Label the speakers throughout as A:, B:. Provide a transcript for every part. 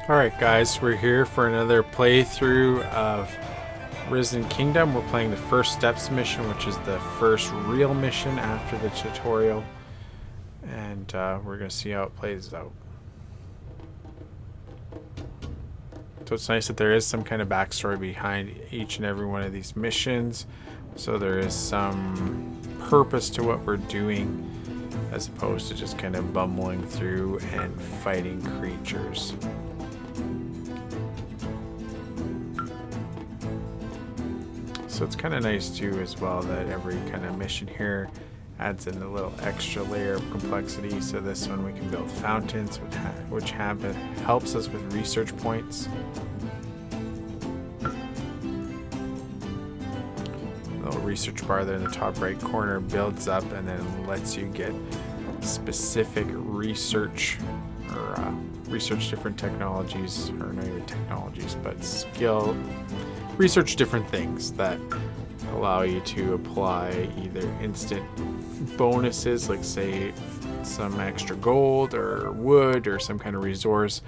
A: Alright guys, we're here for another playthrough of Risen Kingdom. We're playing the First Steps mission, which is the first real mission after the tutorial. And we're going to see how it plays out. So it's nice that there is some kind of backstory behind each and every one of these missions. So there is some purpose to what we're doing, as opposed to just kind of bumbling through and fighting creatures. So it's kind of nice too as well that every kind of mission here adds in a little extra layer of complexity. So this one we can build fountains, which helps us with research points. The little research bar there in the top right corner builds up and then lets you get specific research or research different technologies, or not even technologies, but research different things that allow you to apply either instant bonuses, like say some extra gold or wood or some kind of resource,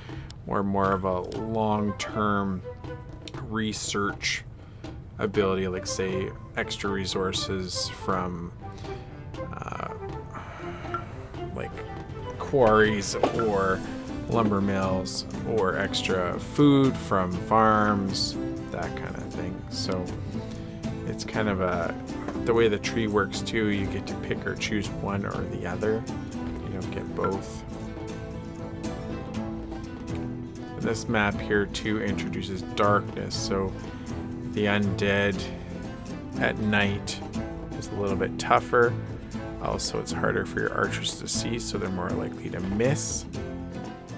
A: or more of a long-term research ability, like say extra resources from like quarries or lumber mills, or extra food from farms, that kind of thing. So it's kind of the way the tree works too, you get to pick or choose one or the other. You don't get both. And this map here too introduces darkness, so the undead at night is a little bit tougher. Also, it's harder for your archers to see, so they're more likely to miss,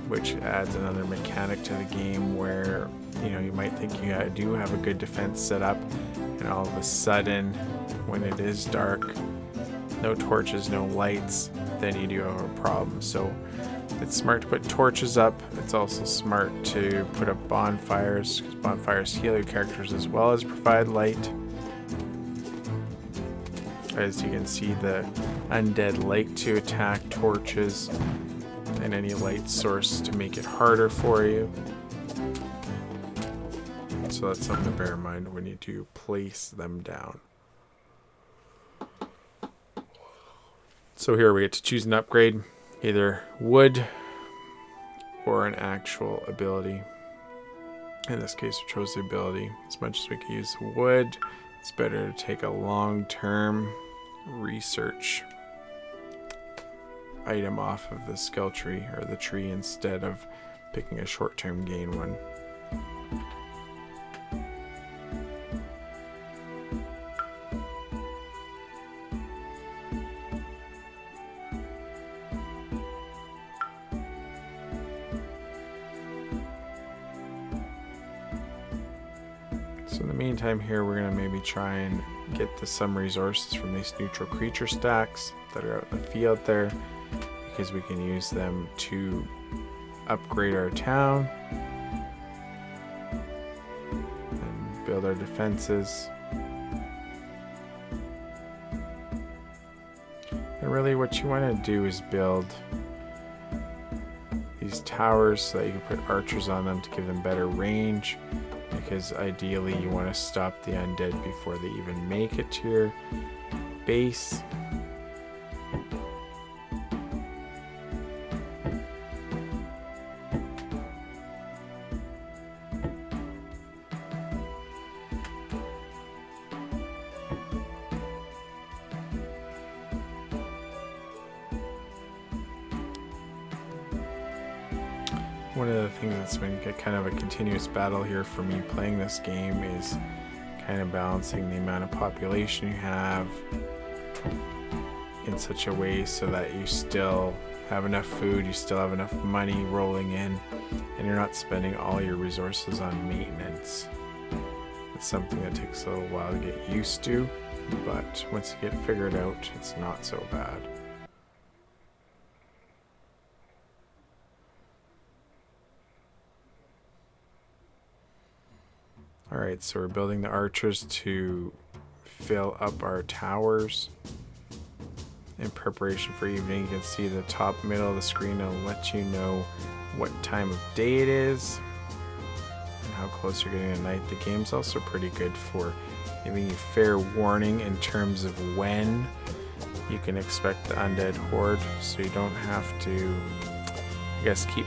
A: which adds another mechanic to the game where, you know, you might think you do have a good defense set up, and all of a sudden, when it is dark, no torches, no lights, then you do have a problem. So it's smart to put torches up. It's also smart to put up bonfires, because bonfires heal your characters as well as provide light. As you can see, the undead like to attack torches and any light source to make it harder for you. So that's something to bear in mind when you do place them down. So here we get to choose an upgrade, either wood or an actual ability. In this case, we chose the ability. As much as we could use wood, it's better to take a long-term research item off of the skill tree or the tree instead of picking a short-term gain one. So in the meantime here, we're going to maybe try and get some resources from these neutral creature stacks that are out in the field there, because we can use them to upgrade our town and build our defenses. And really what you want to do is build these towers so that you can put archers on them to give them better range, because ideally you want to stop the undead before they even make it to your base. One of the things that's been kind of a continuous battle here for me playing this game is kind of balancing the amount of population you have in such a way so that you still have enough food, you still have enough money rolling in, and you're not spending all your resources on maintenance. It's something that takes a little while to get used to, but once you get figured out, it's not so bad. Alright, so we're building the archers to fill up our towers in preparation for evening. You can see the top middle of the screen will let you know what time of day it is. how close you're getting to night. The game's also pretty good for giving you fair warning in terms of when you can expect the undead horde, so you don't have to, I guess, keep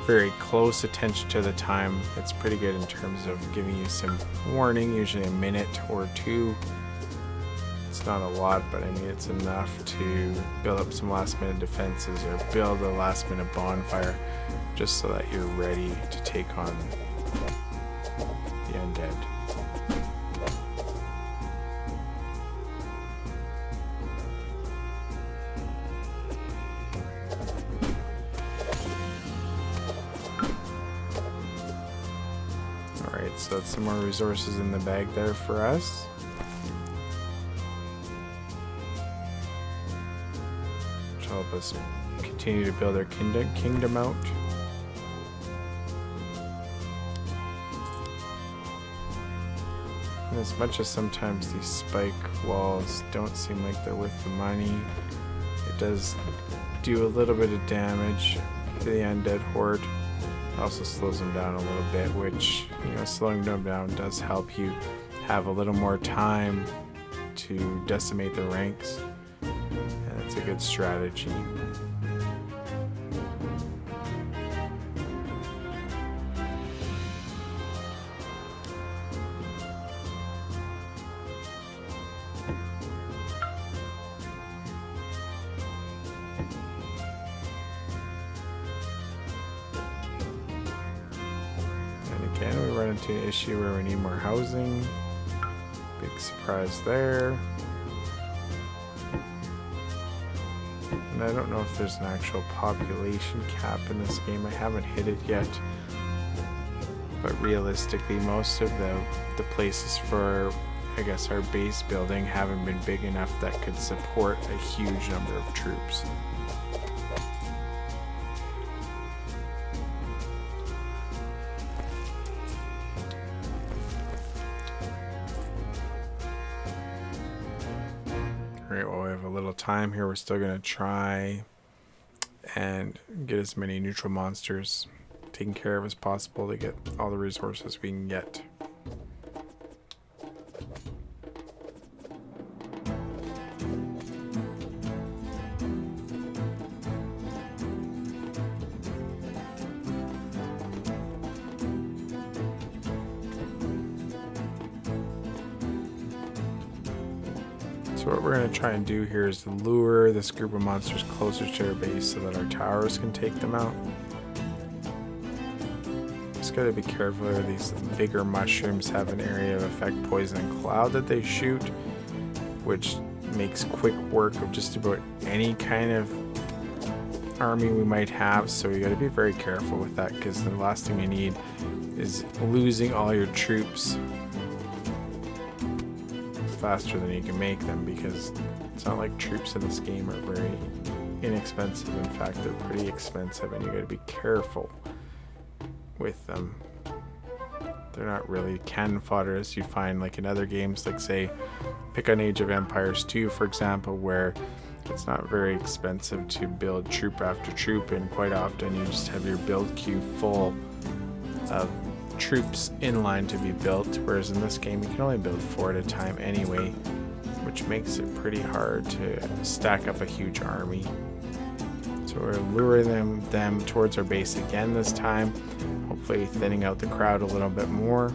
A: very close attention to the time. It's pretty good in terms of giving you some warning, usually a minute or two. It's not a lot, but I mean it's enough to build up some last minute defenses or build a last minute bonfire just so that you're ready to take on the undead. Alright, so that's some more resources in the bag there for us. Which will help us continue to build our kingdom out. And as much as sometimes these spike walls don't seem like they're worth the money, it does do a little bit of damage to the undead horde. It also slows them down a little bit, which, you know, slowing them down does help you have a little more time to decimate the ranks, and it's a good strategy. Again, we run into an issue where we need more housing. Big surprise there. And I don't know if there's an actual population cap in this game. I haven't hit it yet. But realistically, most of the places for, I guess, our base building haven't been big enough that could support a huge number of troops. Alright, well, we have a little time here. We're still going to try and get as many neutral monsters taken care of as possible to get all the resources we can get. So what we're going to try and do here is to lure this group of monsters closer to our base so that our towers can take them out. Just got to be careful here. These bigger mushrooms have an area of effect poison and cloud that they shoot, which makes quick work of just about any kind of army we might have. So you got to be very careful with that, because the last thing you need is losing all your troops faster than you can make them, because it's not like troops in this game are very inexpensive. In fact, they're pretty expensive, and you got to be careful with them. They're not really cannon fodder as you find like in other games, like say pick on Age of Empires 2 for example, where it's not very expensive to build troop after troop, and quite often you just have your build queue full of troops in line to be built, whereas in this game you can only build 4 at a time anyway, which makes it pretty hard to stack up a huge army. So we're luring them towards our base again this time, hopefully thinning out the crowd a little bit more.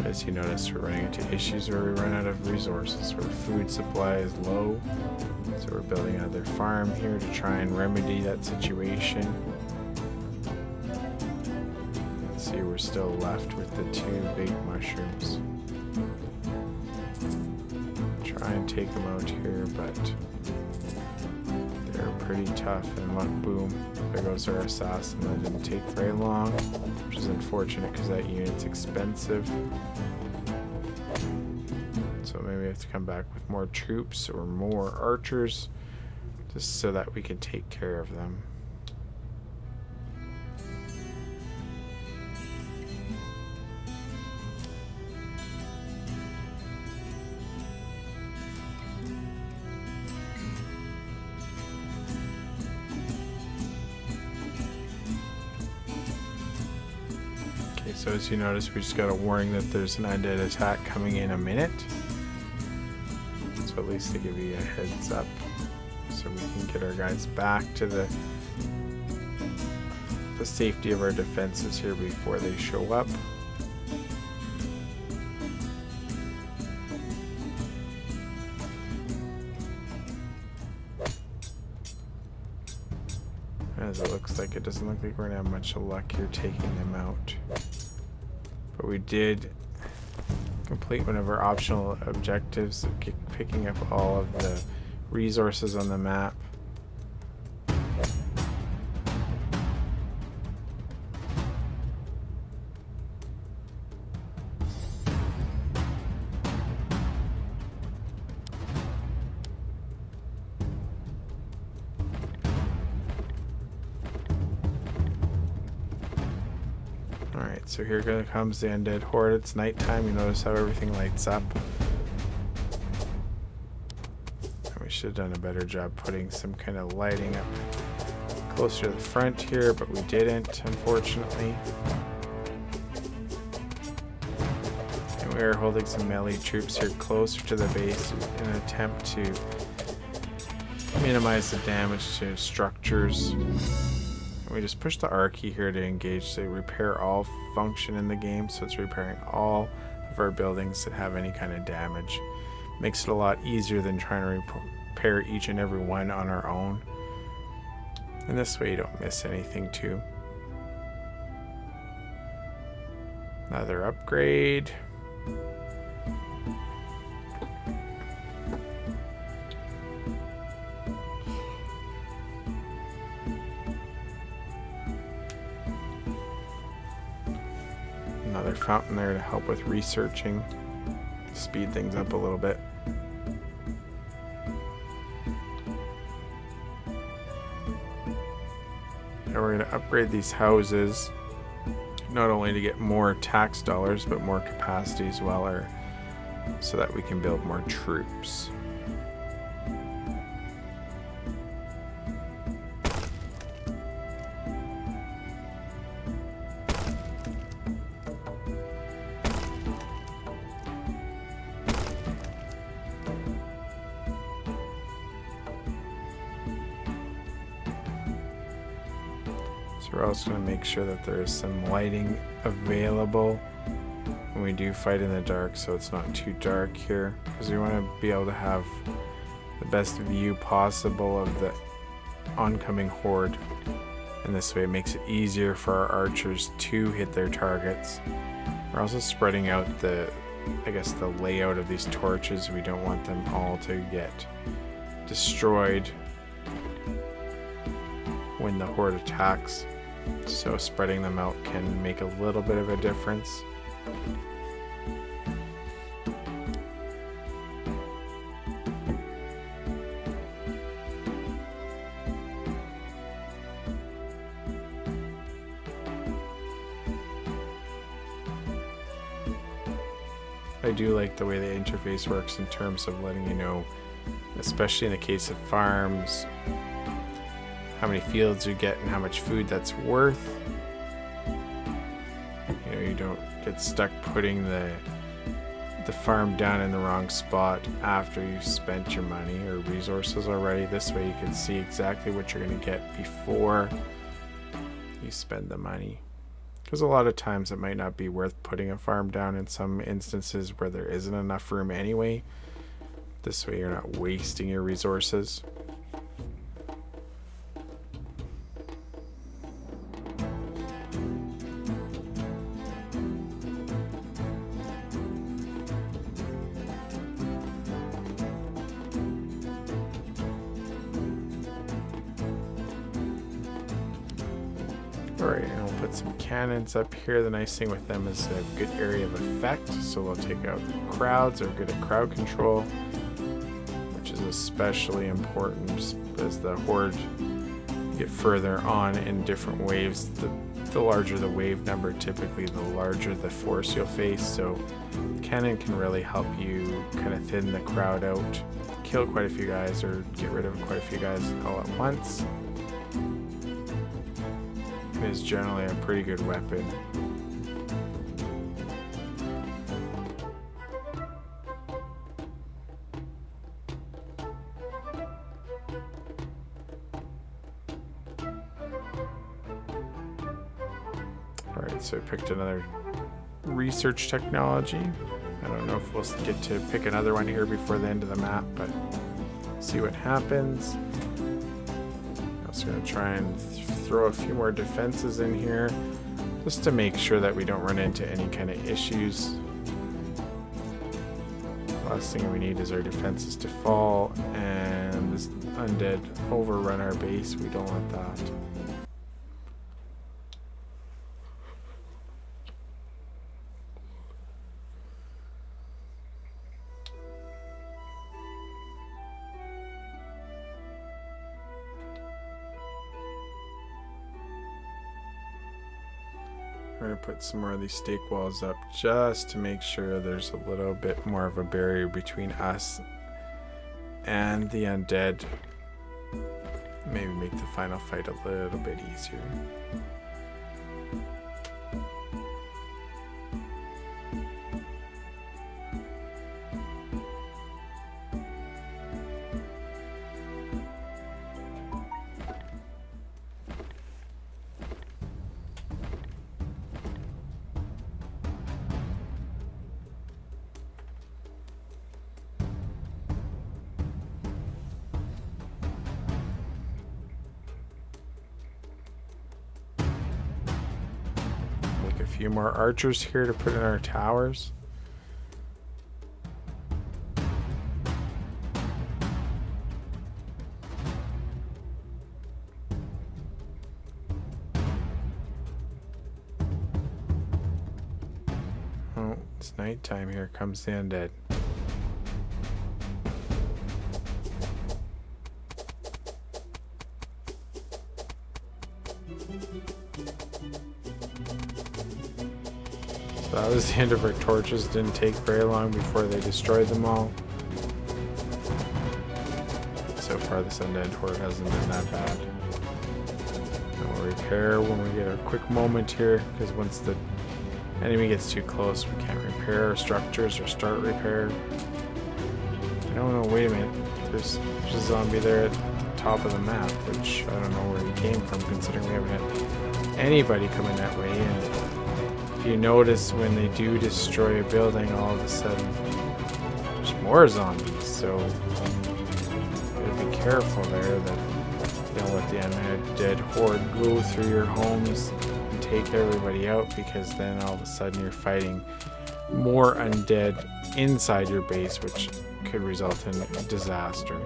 A: As you notice, we're running into issues where we run out of resources, where food supply is low. So we're building another farm here to try and remedy that situation. Let's see, we're still left with the 2 big mushrooms. Try and take them out here, but they're pretty tough, and look, boom, there goes our assassin. That didn't take very long, which is unfortunate because that unit's expensive. So maybe we have to come back with more troops or more archers just so that we can take care of them. So as you notice, we just got a warning that there's an undead attack coming in a minute. So at least to give you a heads up, so we can get our guys back to the safety of our defenses here before they show up. As it looks like, it doesn't look like we're gonna have much luck here taking them out. But we did complete one of our optional objectives of picking up all of the resources on the map. Alright, so here comes the undead horde. It's nighttime. You notice how everything lights up. We should have done a better job putting some kind of lighting up closer to the front here, but we didn't, unfortunately. And we are holding some melee troops here closer to the base in an attempt to minimize the damage to structures. We just push the R key here to engage the repair all function in the game, so it's repairing all of our buildings that have any kind of damage. Makes it a lot easier than trying to repair each and every one on our own. And this way you don't miss anything too. Another upgrade. Another fountain there to help with researching, speed things up a little bit. Now we're going to upgrade these houses, not only to get more tax dollars, but more capacity as well, or so that we can build more troops. So we're also going to make sure that there is some lighting available when we do fight in the dark, so it's not too dark here, because we want to be able to have the best view possible of the oncoming horde, and this way it makes it easier for our archers to hit their targets. We're also spreading out the layout of these torches. We don't want them all to get destroyed when the horde attacks, so spreading them out can make a little bit of a difference. I do like the way the interface works in terms of letting you know, especially in the case of farms, how many fields you get and how much food that's worth. You know, you don't get stuck putting the farm down in the wrong spot after you've spent your money or resources already. This way you can see exactly what you're going to get before you spend the money. Because a lot of times it might not be worth putting a farm down in some instances where there isn't enough room anyway. This way you're not wasting your resources. Alright, and we'll put some cannons up here. The nice thing with them is they have a good area of effect, so we'll take out crowds, or good at crowd control, which is especially important as the horde get further on in different waves. The larger the wave number, typically the larger the force you'll face, so cannon can really help you kind of thin the crowd out, kill quite a few guys or get rid of quite a few guys all at once. It is generally a pretty good weapon. So I picked another research technology. I don't know if we'll get to pick another one here before the end of the map, but see what happens. I'm also going to try and throw a few more defenses in here just to make sure that we don't run into any kind of issues. Last thing we need is our defenses to fall and this undead overrun our base. We don't want that. We're going to put some more of these stake walls up just to make sure there's a little bit more of a barrier between us and the undead. Maybe make the final fight a little bit easier. A few more archers here to put in our towers. Oh, it's nighttime. Here comes the undead. That was the end of our torches. Didn't take very long before they destroyed them all. So far this undead horde hasn't been that bad. And we'll repair when we get a quick moment here, because once the enemy gets too close we can't repair our structures or start repair. I don't know, wait a minute. There's a zombie there at the top of the map, which I don't know where he came from considering we haven't had anybody coming that way in. If you notice, when they do destroy a building, all of a sudden there's more zombies, so you gotta be careful there that you don't let the undead horde go through your homes and take everybody out, because then all of a sudden you're fighting more undead inside your base, which could result in disaster.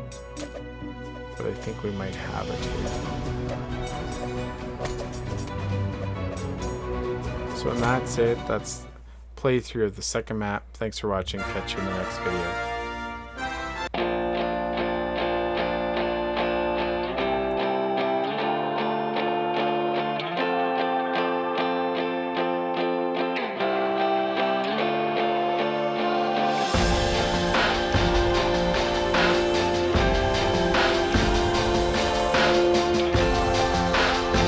A: But I think we might have it here. So and that's it. That's playthrough of the second map. Thanks for watching. Catch you in the next video.